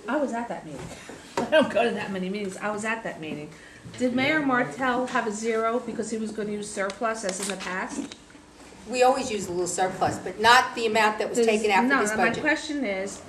I was at that meeting. I don't go to that many meetings. I was at that meeting. Did Mayor Martell have a zero because he was going to use surplus as in the past? We always use a little surplus, but not the amount that was taken out for this No, my budget. question is,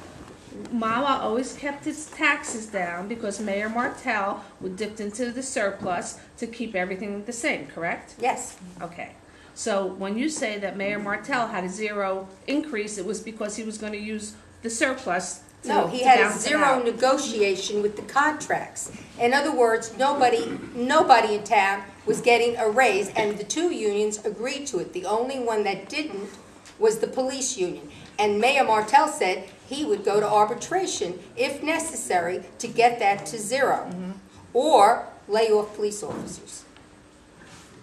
MAWA always kept its taxes down because Mayor Martell would dip into the surplus to keep everything the same, correct? Yes. Okay. So when you say that Mayor Martell had a zero increase, it was because he was going to use the surplus to No, he had a balance it zero out. negotiation with the contracts. In other words, nobody in town was getting a raise, and the two unions agreed to it. The only one that didn't was the police union. And Mayor Martell said he would go to arbitration, if necessary, to get that to zero, or lay off police officers.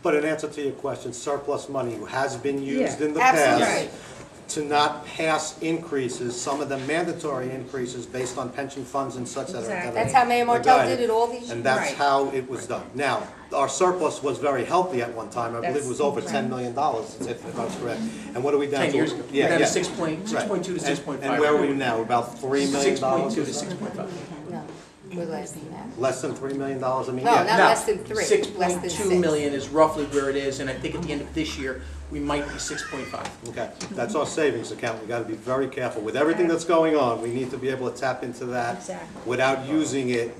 But in answer to your question, surplus money has been used in the Absolutely. past to not pass increases, some of the mandatory increases based on pension funds and such. Exactly. That's how Mayor Martell did it all these years. And that's Right. how it was done. Now, our surplus was very healthy at one time. I believe it was over $10 million, if I was correct. And what are we down to? 10 years ago. Yeah, We're down yeah. to 6.2 to 6.5. And where are we now? About $3 million? 6.2 to 6.5. No, we're less than that. Less than $3 million? I mean, No, yeah. not less than 3, less than 6.2 6. million is roughly where it is, and I think at the end of this year, we might be 6.5. Okay, that's our savings account. We got to be very careful. With everything that's going on, we need to be able to tap into that Exactly. without using it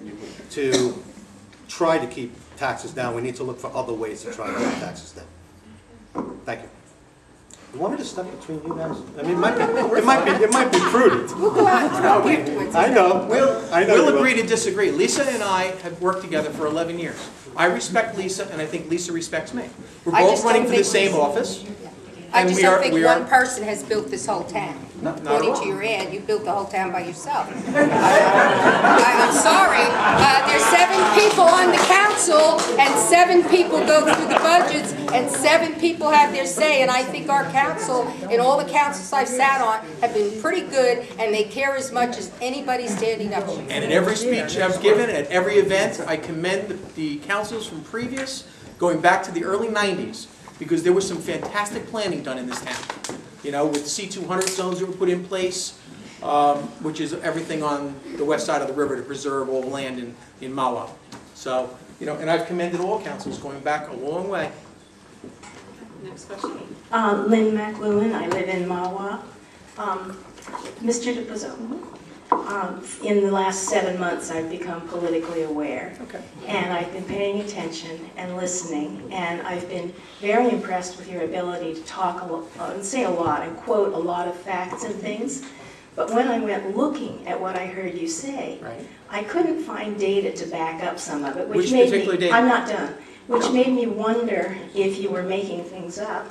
to try to keep taxes down. We need to look for other ways to try to keep taxes down. Thank you. You want me to step between you guys? I mean, it might be prudent. We'll go out and talk afterwards. I know. We'll agree to disagree. Lisa and I have worked together for 11 years. I respect Lisa, and I think Lisa respects me. We're I both just running don't for the think same Lisa- office. I and just we don't are- think we are- one person has built this whole town. Not at According all. to your ad, you built the whole town by yourself. I'm sorry. There's 7 people on the council, and 7 people go through the budgets, and 7 people have their say. And I think our council, and all the councils I've sat on, have been pretty good, and they care as much as anybody standing up here. And in every speech I've given, at every event, I commend the councils from previous, going back to the early 90s, because there was some fantastic planning done in this town. You know, with C200 zones that were put in place, which is everything on the west side of the river to preserve all the land in Mawa. So, you know, and I've commended all councils going back a long way. Next question. Lynn McLuhan, I live in Mawa. Mr. DePizzo, in the last 7 months I've become politically aware. Okay. And I've been paying attention and listening, and I've been very impressed with your ability to talk a lot, and say a lot, and quote a lot of facts and things. But when I went looking at what I heard you say, Right. I couldn't find data to back up some of it, Which made particular me, data? I'm not done, which made me wonder if you were making things up.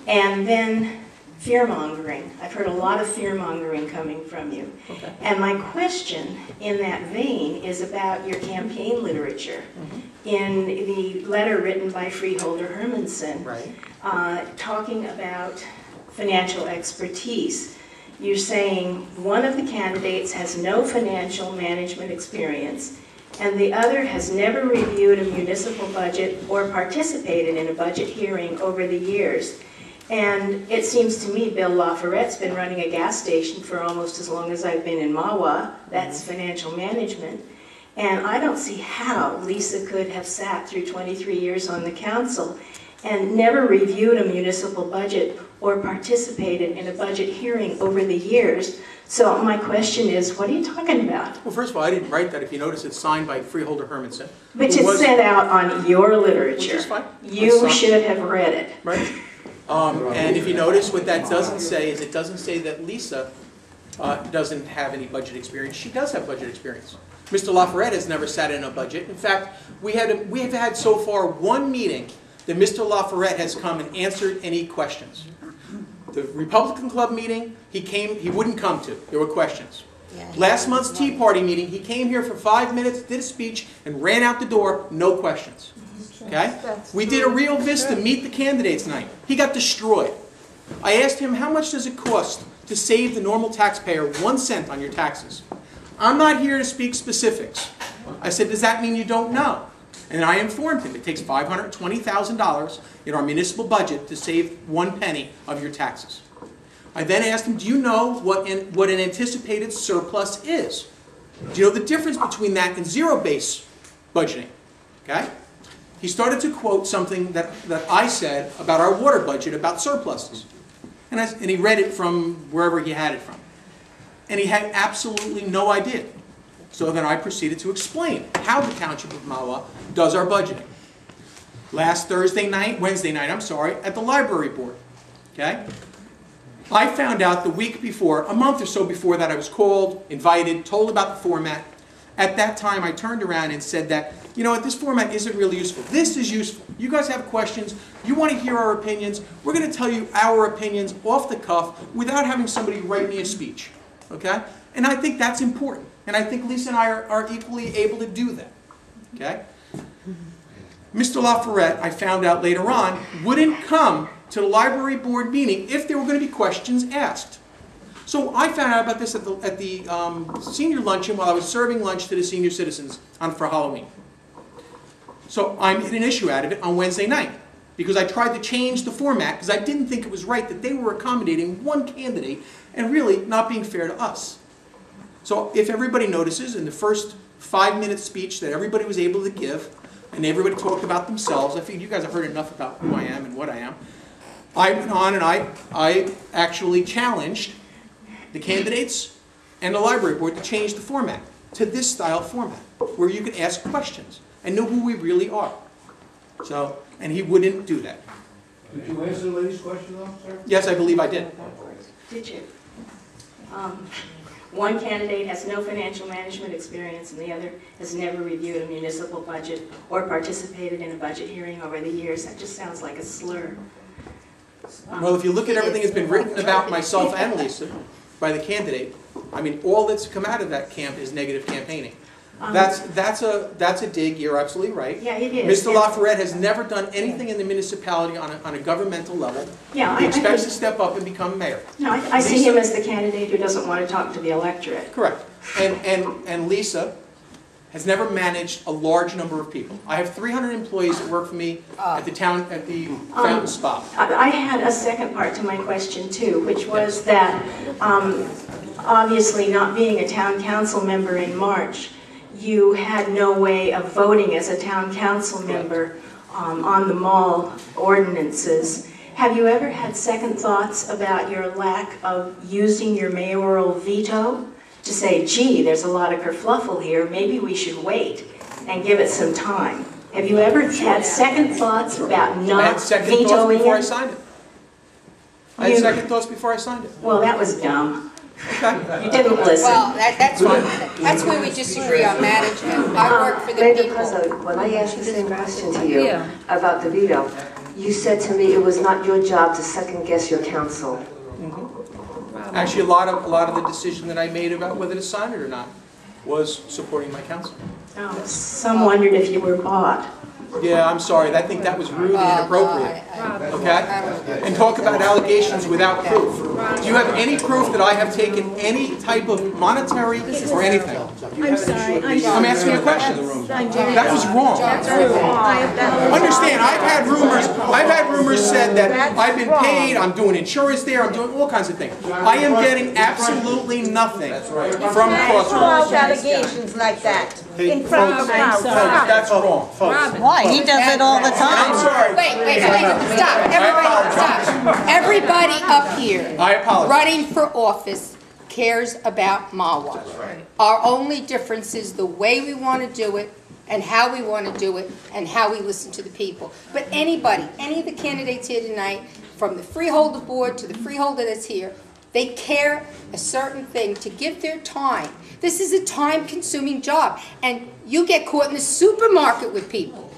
And then fear-mongering. I've heard a lot of fear-mongering coming from you. Okay. And my question in that vein is about your campaign literature. In the letter written by Freeholder Hermanson, Right. talking about financial expertise, you're saying one of the candidates has no financial management experience and the other has never reviewed a municipal budget or participated in a budget hearing over the years. And it seems to me Bill LaForette's been running a gas station for almost as long as I've been in Mawa. That's financial management. And I don't see how Lisa could have sat through 23 years on the council and never reviewed a municipal budget or participated in a budget hearing over the years. So my question is, what are you talking about? Well, first of all, I didn't write that. If you notice, it's signed by Freeholder Hermanson. Which who is was- set out on your literature. Which is fine. You That's should have read it. Right. And if you notice, what that doesn't say is it doesn't say that Lisa doesn't have any budget experience. She does have budget experience. Mr. LaForette has never sat in a budget. In fact, we have had so far one meeting that Mr. LaForette has come and answered any questions. The Republican Club meeting, he wouldn't come to. There were questions. Last month's Tea Party meeting, he came here for 5 minutes, did a speech, and ran out the door, no questions. Okay? We did a real Vista meet the candidates night. He got destroyed. I asked him, how much does it cost to save the normal taxpayer 1 cent on your taxes? I'm not here to speak specifics. I said, does that mean you don't know? And I informed him it takes $520,000 in our municipal budget to save 1 penny of your taxes. I then asked him, do you know what an anticipated surplus is? Do you know the difference between that and zero-based budgeting? Okay? He started to quote something that I said about our water budget, about surpluses. And he read it from wherever he had it from. And he had absolutely no idea. So then I proceeded to explain how the Township of Mahwah does our budgeting. Last Wednesday night, at the library board. Okay? I found out the week before, a month or so before that, I was called, invited, told about the format. At that time, I turned around and said that, you know what, this format isn't really useful. This is useful. You guys have questions. You want to hear our opinions. We're going to tell you our opinions off the cuff without having somebody write me a speech. Okay? And I think that's important. And I think Lisa and I are equally able to do that. Okay? Mr. LaForette, I found out later on, wouldn't come to the library board meeting if there were going to be questions asked. So I found out about this at the senior luncheon while I was serving lunch to the senior citizens for Halloween. So I made an issue out of it on Wednesday night because I tried to change the format because I didn't think it was right that they were accommodating one candidate and really not being fair to us. So if everybody notices in the first 5-minute speech that everybody was able to give and everybody talked about themselves, I figured you guys have heard enough about who I am and what I am. I went on and I actually challenged the candidates and the library board to change the format to this style format where you can ask questions and know who we really are. So, and he wouldn't do that. Did you answer the lady's question though, sir? Yes, I believe I did. Did you? One candidate has no financial management experience and the other has never reviewed a municipal budget or participated in a budget hearing over the years. That just sounds like a slur. Well, if you look at everything that's been written about myself and Lisa by the candidate, I mean, all that's come out of that camp is negative campaigning. That's a dig. You're absolutely right. Yeah, it is. Mr. LaForette has never done anything in the municipality on a governmental level. Yeah, he expects to step up and become mayor. No, I see him as the candidate who doesn't want to talk to the electorate. Correct. And Lisa has never managed a large number of people. I have 300 employees that work for me at the Fountain Spa. I had a second part to my question too, which was that obviously not being a town council member in March, you had no way of voting as a town council member on the mall ordinances. Have you ever had second thoughts about your lack of using your mayoral veto to say, gee, there's a lot of kerfluffle here, maybe we should wait and give it some time? Have you ever had second thoughts about not I had second thoughts vetoing before I it? signed it. I had second thoughts before I signed it. Well, that was dumb. Okay. You didn't listen. Well, that's where we disagree on management. I work for the Mayor people. President, when I asked the same question to you Yeah. about the veto, you said to me it was not your job to second guess your council. Actually, a lot of the decision that I made about whether to sign it or not was supporting my council. Oh, some wondered if you were bought. Yeah, I'm sorry. I think that was rude and inappropriate. Okay? And talk about allegations without proof. Do you have any proof that I have taken any type of monetary or anything? I'm sorry. I'm asking you a question. That was wrong. Understand, I've had rumors said that I've been paid, I'm doing insurance there, I'm doing all kinds of things. I am getting absolutely nothing from False Crossroads. allegations like that in front of the Folks, crowd. that's wrong. Why? He does it all the I'm time. sorry. Wait, stop. Everybody, stop. Everybody up here I apologize. running for office cares about Mahwah. Our only difference is the way we want to do it and how we want to do it and how we listen to the people. But anybody, any of the candidates here tonight, from the freeholder board to the freeholder that's here, they care a certain thing to give their time. This is a time-consuming job, and you get caught in the supermarket with people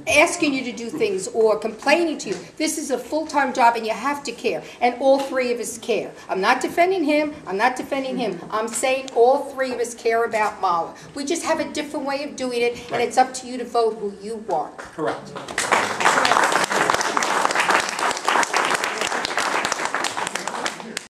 asking you to do things or complaining to you. This is a full-time job and you have to care. And all three of us care. I'm not defending him. I'm not defending him. I'm saying all three of us care about Mahwah. We just have a different way of doing it, and it's up to you to vote who you want. Correct.